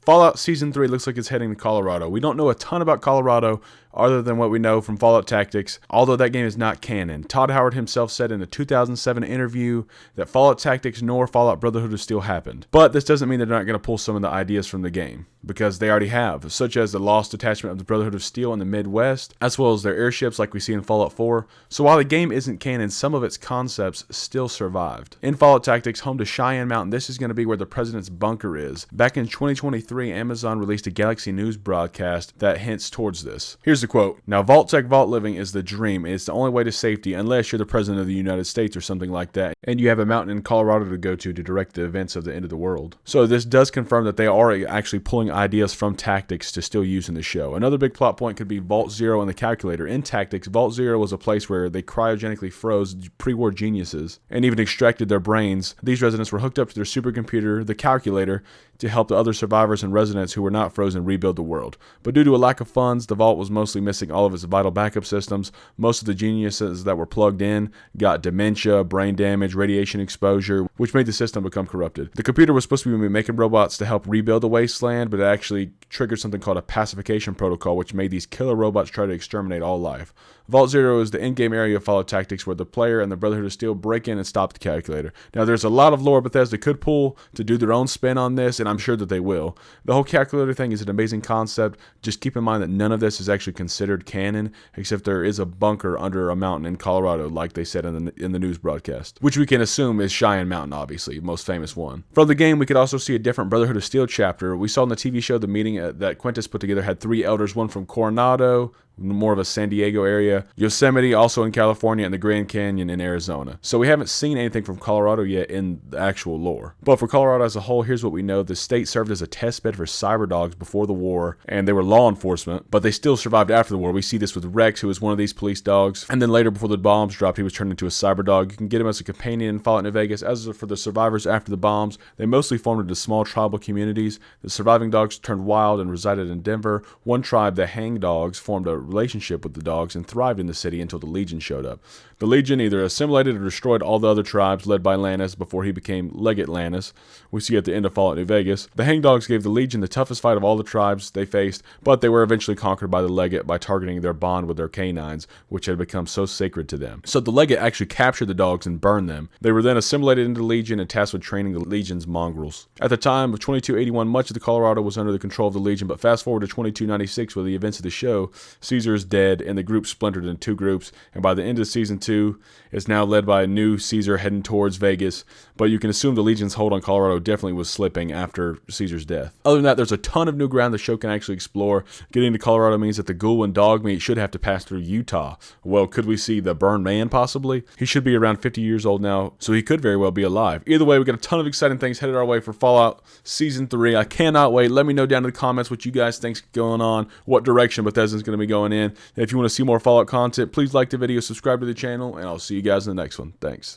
Fallout Season 3 looks like it's heading to Colorado. We don't know a ton about Colorado other than what we know from Fallout Tactics, although that game is not canon. Todd Howard himself said in a 2007 interview that Fallout Tactics nor Fallout Brotherhood of Steel happened. But this doesn't mean they're not going to pull some of the ideas from the game, because they already have, such as the lost detachment of the Brotherhood of Steel in the Midwest, as well as their airships like we see in Fallout 4. So while the game isn't canon, some of its concepts still survived. In Fallout Tactics, home to Cheyenne Mountain, this is going to be where the President's bunker is. Back in 2023, Amazon released a Galaxy News broadcast that hints towards this. Here's the quote. Now, Vault-Tec Vault living is the dream. It's the only way to safety unless you're the President of the United States or something like that, and you have a mountain in Colorado to go to direct the events of the end of the world. So this does confirm that they are actually pulling ideas from Tactics to still use in the show. Another big plot point could be Vault Zero and the calculator. In Tactics, Vault Zero was a place where they cryogenically froze pre-war geniuses and even extracted their brains. These residents were hooked up to their supercomputer, the calculator, to help the other survivors and residents who were not frozen rebuild the world. But due to a lack of funds, the vault was mostly missing all of its vital backup systems. Most of the geniuses that were plugged in got dementia, brain damage, radiation exposure, which made the system become corrupted. The computer was supposed to be making robots to help rebuild the wasteland, but it actually triggered something called a pacification protocol, which made these killer robots try to exterminate all life. Vault Zero is the in-game area of Fallout Tactics where the player and the Brotherhood of Steel break in and stop the calculator. Now, there's a lot of lore Bethesda could pull to do their own spin on this, and I'm sure that they will. The whole calculator thing is an amazing concept. Just keep in mind that none of this is actually considered canon, except there is a bunker under a mountain in Colorado, like they said in the news broadcast, which we can assume is Cheyenne Mountain, obviously, most famous one. From the game, we could also see a different Brotherhood of Steel chapter. We saw in the TV show the meeting that Quintus put together had 3 elders, one from Coronado, more of a San Diego area, Yosemite also in California, and the Grand Canyon in Arizona. So we haven't seen anything from Colorado yet in the actual lore. But for Colorado as a whole, here's what we know. The state served as a test bed for cyber dogs before the war, and they were law enforcement, but they still survived after the war. We see this with Rex, who was one of these police dogs, and then later before the bombs dropped, he was turned into a cyber dog. You can get him as a companion in Fallout New Vegas. As for the survivors after the bombs, they mostly formed into small tribal communities. The surviving dogs turned wild and resided in Denver. One tribe, the Hang Dogs, formed a relationship with the dogs and thrived in the city until the Legion showed up. The Legion either assimilated or destroyed all the other tribes led by Lannis before he became Legate Lannis, we see at the end of Fallout New Vegas. The Hang Dogs gave the Legion the toughest fight of all the tribes they faced, but they were eventually conquered by the Legate by targeting their bond with their canines, which had become so sacred to them. So the Legate actually captured the dogs and burned them. They were then assimilated into the Legion and tasked with training the Legion's mongrels. At the time of 2281, much of the Colorado was under the control of the Legion, but fast forward to 2296 with the events of the show, Caesar is dead and the group splintered into 2 groups, and by the end of season 2, it's now led by a new Caesar heading towards Vegas, but you can assume the Legion's hold on Colorado definitely was slipping after Caesar's death. Other than that, there's a ton of new ground the show can actually explore. Getting to Colorado means that the ghoul and dog meat should have to pass through Utah. Well, could we see the Burned Man possibly? He should be around 50 years old now, so he could very well be alive. Either way, we got a ton of exciting things headed our way for Fallout Season 3. I cannot wait. Let me know down in the comments what you guys think's going on, what direction Bethesda's going to be going in. And if you want to see more Fallout content, please like the video, subscribe to the channel, and I'll see you guys in the next one. Thanks.